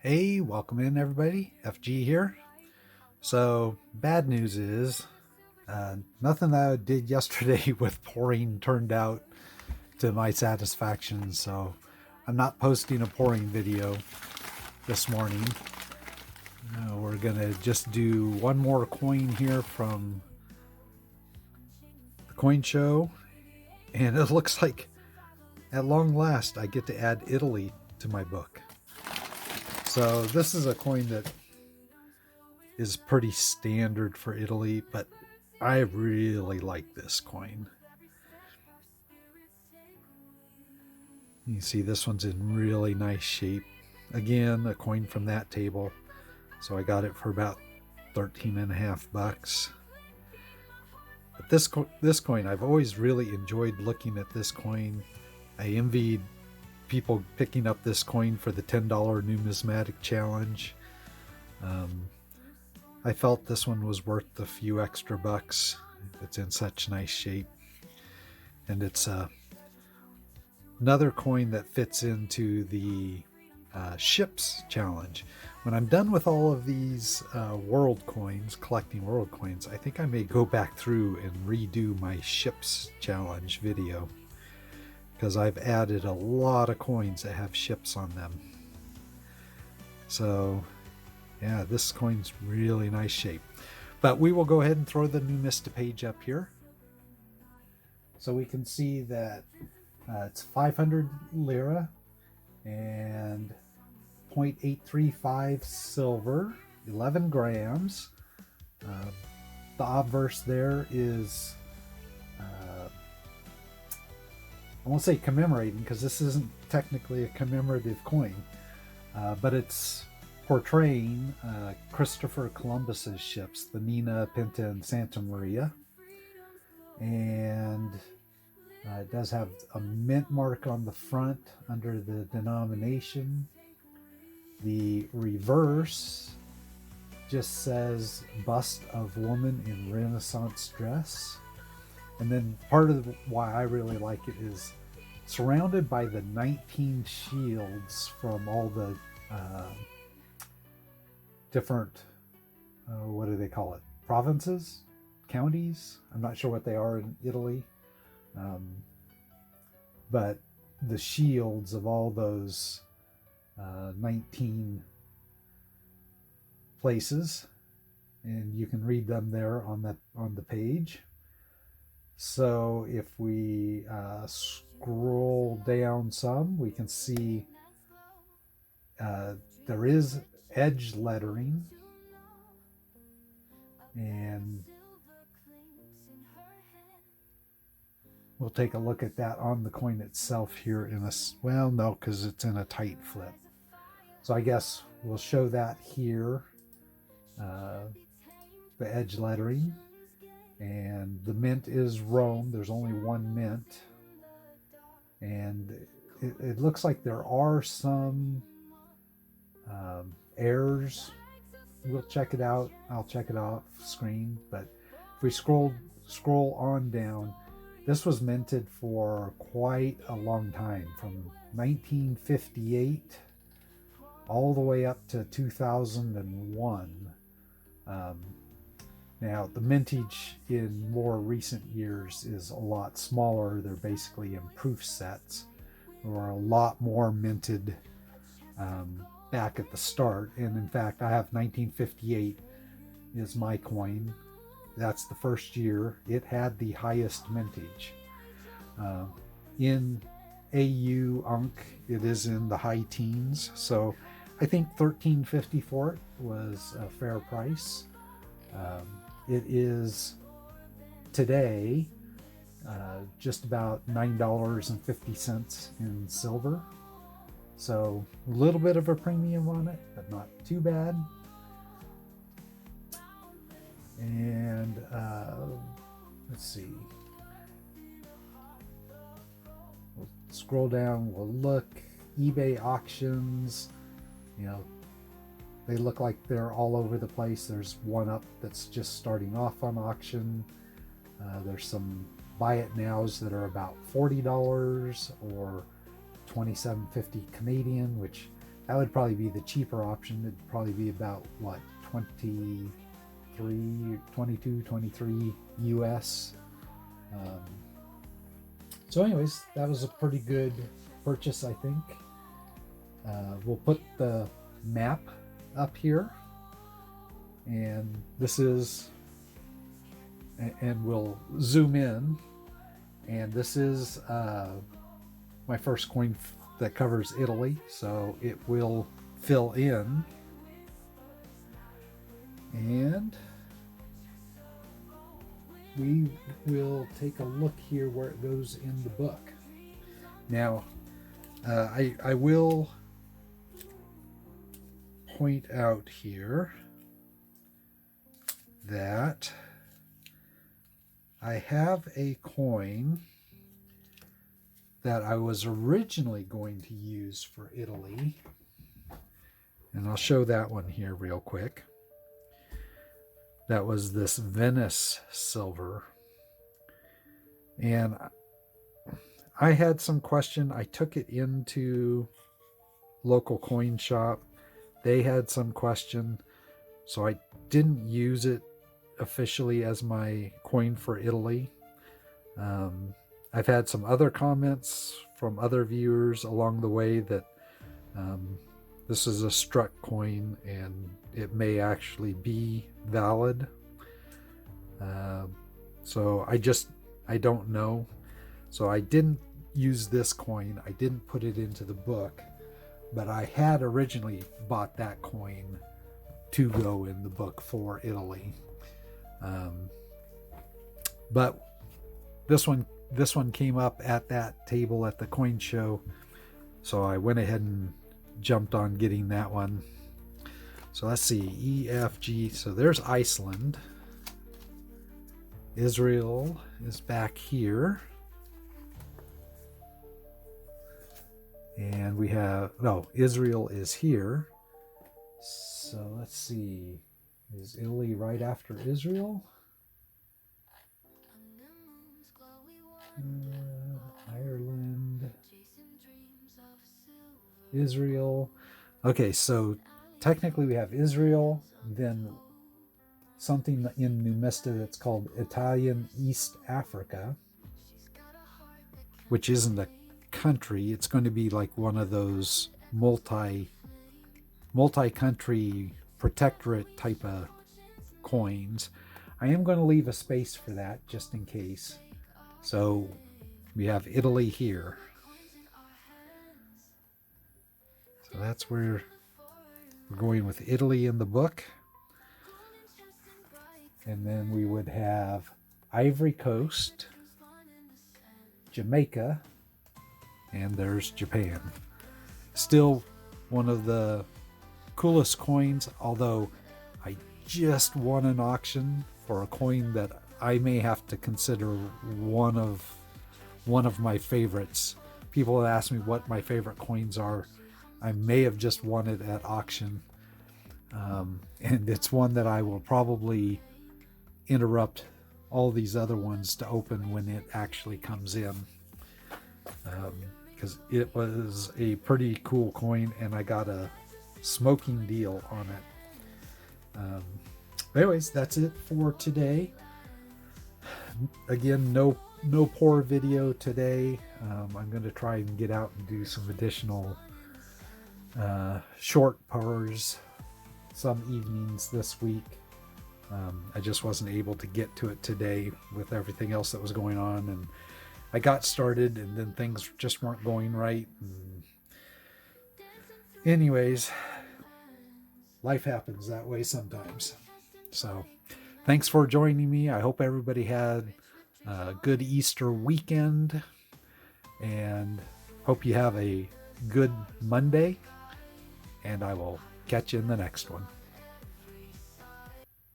Hey, welcome in everybody. FG here. So, bad news is nothing that I did yesterday with pouring turned out to my satisfaction. So, I'm not posting a pouring video this morning. We're going to just do one more coin here from the coin show. And it looks like at long last I get to add Italy to my book. So, this is a coin that is pretty standard for Italy, but I really like this coin. You see this one's in really nice shape. Again, a coin from that table. So I got it for about 13 and a half bucks. But this coin, I've always really enjoyed looking at this coin. I envied people picking up this coin for the $10 numismatic challenge. I felt this one was worth a few extra bucks. It's in such nice shape. And it's another coin that fits into the ships challenge. When I'm done with all of these world coins, collecting world coins, I think I may go back through and redo my ships challenge video, because I've added a lot of coins that have ships on them. So yeah, this coin's really nice shape. But we will go ahead and throw the Numista page up here. So we can see that it's 500 lira and 0.835 silver, 11 grams. The obverse there is, I won't say commemorating, because this isn't technically a commemorative coin, but it's portraying Christopher Columbus's ships, the Nina, Pinta, and Santa Maria. And it does have a mint mark on the front under the denomination. The reverse just says bust of woman in Renaissance dress. And then part of why I really like it is surrounded by the 19 shields from all the different, what do they call it? Provinces? Counties? I'm not sure what they are in Italy. But the shields of all those 19 places, and you can read them there on the page. So if we scroll down some, we can see there is edge lettering, and we'll take a look at that on the coin itself here in a, well, no, because it's in a tight flip. So I guess we'll show that here, the edge lettering. And the mint is Rome. There's only one mint. And it looks like there are some errors. We'll check it out. I'll check it off screen. But if we scroll on down, this was minted for quite a long time, from 1958 all the way up to 2001. Now, the mintage in more recent years is a lot smaller. They're basically in proof sets. There were a lot more minted back at the start. And in fact, I have 1958 is my coin. That's the first year. It had the highest mintage. In AU Unk, it is in the high teens. So I think $13.50 for it was a fair price. It is today just about $9.50 in silver. So a little bit of a premium on it, but not too bad. And let's see. We'll scroll down, we'll look. eBay auctions, you know, they look like they're all over the place. There's one up that's just starting off on auction. There's some buy it nows that are about $40 or $27.50 Canadian, which that would probably be the cheaper option. It'd probably be about what, 23 US. So anyways, that was a pretty good purchase, I think. We'll put the map up here, and this is, and we'll zoom in, and this is my first coin that covers Italy, so it will fill in, and we will take a look here where it goes in the book. Now, I will point out here that I have a coin that I was originally going to use for Italy, and I'll show that one here real quick. That was this Venice silver, and I had some question. I took it into local coin shop. They had some question, so I didn't use it officially as my coin for Italy. I've had some other comments from other viewers along the way that this is a struck coin and it may actually be valid. So I don't know. So I didn't use this coin. I didn't put it into the book, but I had originally bought that coin to go in the book for Italy. But this one came up at that table at the coin show, so I went ahead and jumped on getting that one. So let's see, EFG. So there's Iceland. Israel is back here. And we have, no, Israel is here. So let's see, is Italy right after Israel? Ireland, Israel. Okay, so technically we have Israel, then something in Numista that's called Italian East Africa, which isn't a country. It's going to be like one of those multi-country protectorate type of coins. I am going to leave a space for that just in case. So we have Italy here. So that's where we're going with Italy in the book. And then we would have Ivory Coast, Jamaica, and there's Japan. Still one of the coolest coins, although I just won an auction for a coin that I may have to consider one of my favorites. People have asked me what my favorite coins are. I may have just won it at auction, and it's one that I will probably interrupt all these other ones to open when it actually comes in, because it was a pretty cool coin and I got a smoking deal on it. Anyways, that's it for today. Again, no pour video today. I'm going to try and get out and do some additional short pours some evenings this week. I just wasn't able to get to it today with everything else that was going on, and I got started and then things just weren't going right. Anyways, life happens that way sometimes. So thanks for joining me. I hope everybody had a good Easter weekend, and hope you have a good Monday, and I will catch you in the next one.